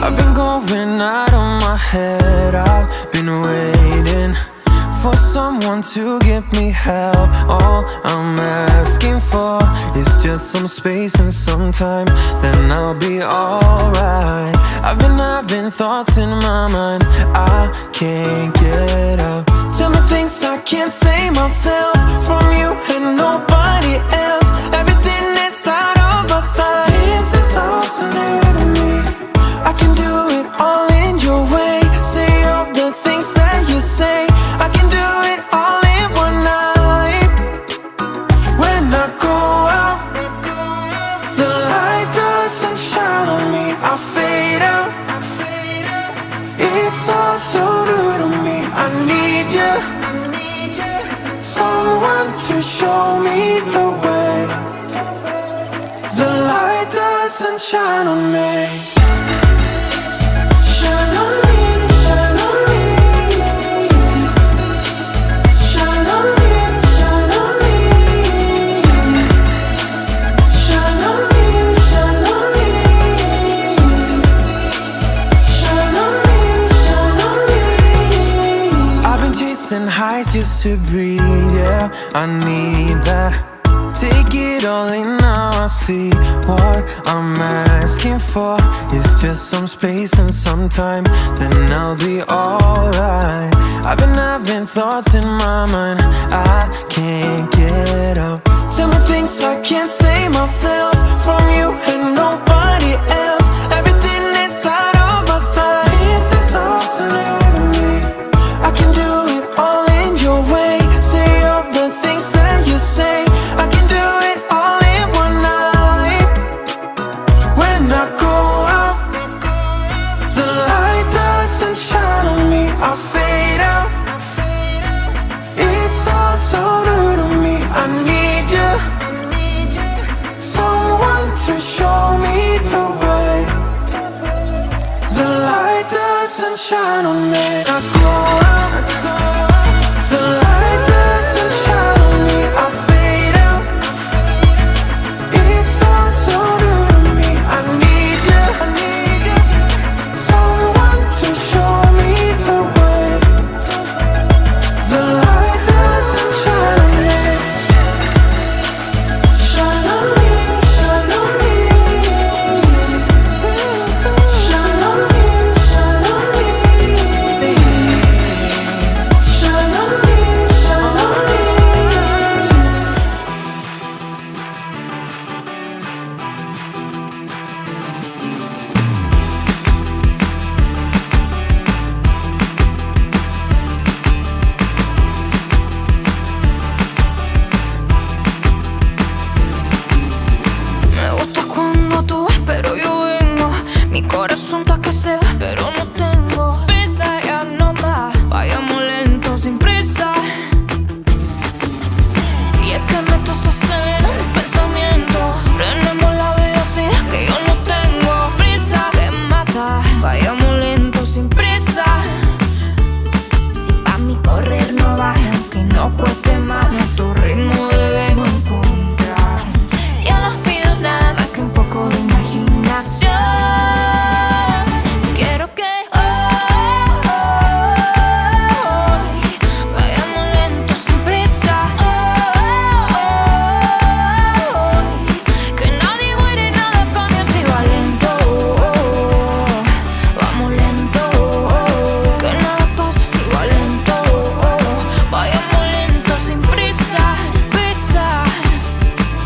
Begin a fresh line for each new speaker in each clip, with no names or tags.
I've been going out of my head. I've been waiting for someone to give me help. All I'm asking for is just some space and some time, then I'll be alright. I've been having thoughts in my mind I can't get out. Tell me things I can't say myself, from you and nobody else. Everything is out of my sight. This is all so new to me. I can do it all in your way. Say all the things that you say. I can do it all in one night. When I go out, the light doesn't shine on me. I fade out. It's all so new to me. I need you, someone to show me the way. The light doesn't shine on me. Shine on me, shine on me. Shine on me, shine on me. Shine on me, shine on me. Shine on me, shine on me. I've been chasing highs just to breathe, yeah, I need that. Take it all in now, I see what I'm asking for is just some space and some time, then I'll be alright. I've been having thoughts in my mind I can't get out. Tell me things I can't say myself, from you and nobody else. Everything is out of my sight. This is all so new to me. I can do it all in your way. Say all the things that you say. I can do it all in one night. When I go out, the light doesn't shine on me. I fade out. It's all so new to me. I need you, someone to show me the way. The light doesn't shine on me. I go out, the light doesn't shine on me. I fade out. It's all so new to me. I need you, someone to show me the way. The light doesn't shine on me. Shine on me, shine on me. Shine on me, shine on me. Shine on me, shine on me.
Me gusta cuando tú ves, pero yo vengo. Mi corazón está que se va, pero no tengo prisa ya no más. Vayamos lento, sin prisa. Y es que me estás acelerando el pensamiento. Frenemos la velocidad que yo no tengo prisa que mata. Vayamos lento, sin prisa. Si pa' mí correr no va, aunque no cueste más, nuestro ritmo debemos encontrar. Ya no pido nada más que un poco de imaginación. Quiero que vayamos lento, sin prisa. Que nadie muere, nada cambia si va lento. Vamos lento. Que nada pasa si va lento. Vayamos lento, sin prisa, prisa.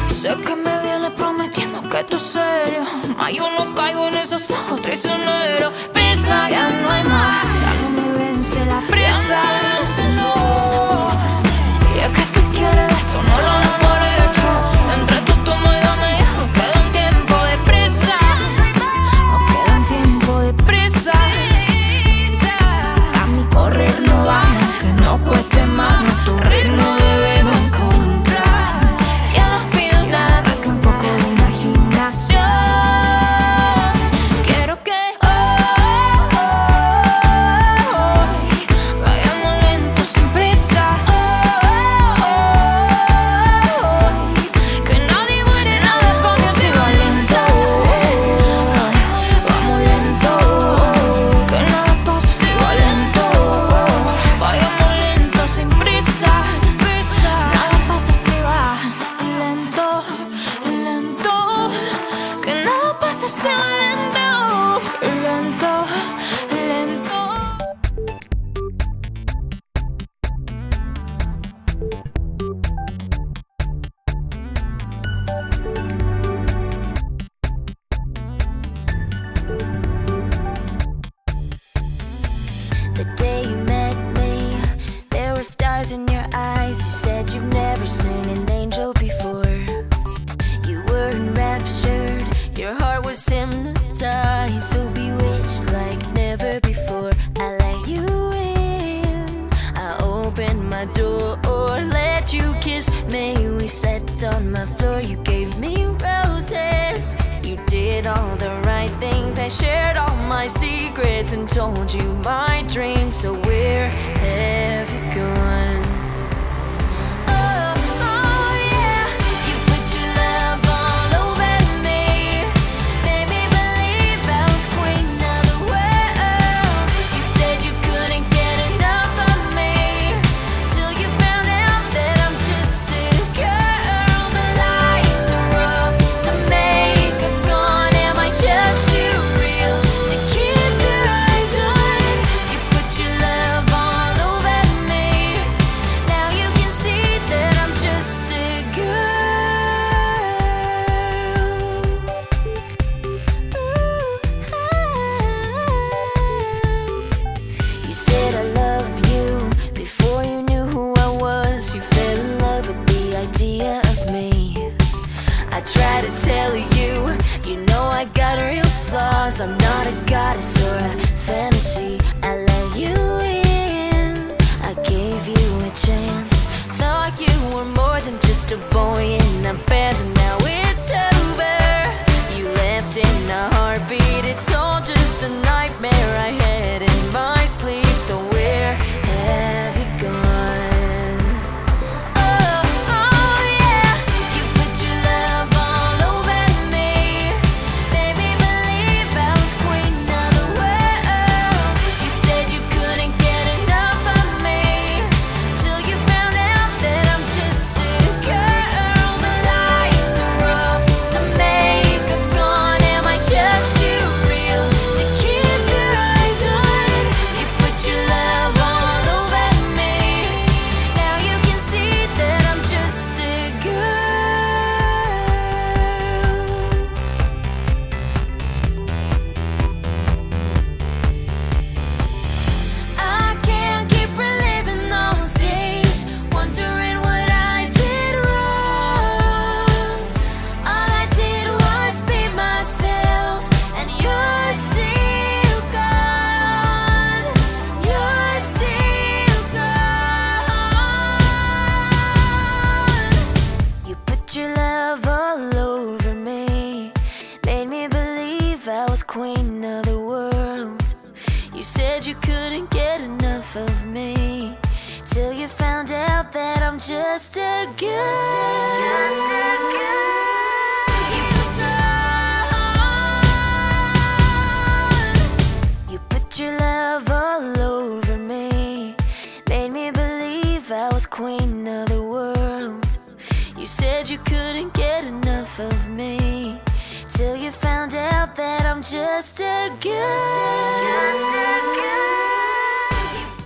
Sé que me vienes prometiendo que esto es serio, mas yo no caigo en esos ojos traicioneros. Prisa, ya no hay más, ya no me vence la presa. No. Y es que si quieres de esto no lo das por hecho. Entre tú toma y dame ya no queda un tiempo de prisa. No queda un tiempo de prisa. Si a mí correr no va, que no cueste más, nuestro ritmo debemos encontrar. Ya no pido nada más que un poco de imaginación. Quiero que vayamos lento, sin prisa. que nada pasa así lento, lento, lento. The day you met me, there were stars in your eyes. You said you've never seen an angel before. You were enraptured, your heart was hypnotized, so bewitched like never before. I let you in, I opened my door, let you kiss me. We slept on my floor, you gave me roses. You did all the right things, I shared all my secrets and told you my dreams. So where have you gone? Oh, oh yeah, you put your love all over me, made me believe I was queen of the world. You said you couldn't get enough of me, till you found out that I'm just a girl. The lights are off, the makeup's gone, am I just too real to keep your eyes on? You put your love all over me, now you can see that I'm just a girl. You said I love you before you knew who I was. You fell in love with the idea of me. I try to tell you, you know I got real flaws. I'm not a goddess or a fantasy. I let you in, I gave you a chance. Thought you were more than just a boy in a band, and now it's over. You left in a heartbeat, it's all just a nightmare I had in my sleep. So where have you gone? Oh, oh yeah, you put your love all over me, made me believe I was queen of the world. You said you couldn't get enough of me, till you found out that I'm just a girl. The lights are off, the makeup's gone, am I just too real to keep your eyes on? You put your love all over me, now you can see that I'm just a girl. I can't keep reliving those days, wondering what I did wrong. All I did was be myself, and you're still gone. You're still gone. You put your love all over me, made me believe I was queen of the world. You said you couldn't get enough of me, till you found out that I'm just a girl. You put your love all over me, made me believe I was queen of the world. You said you couldn't get enough of me, till you found out that I'm just a girl.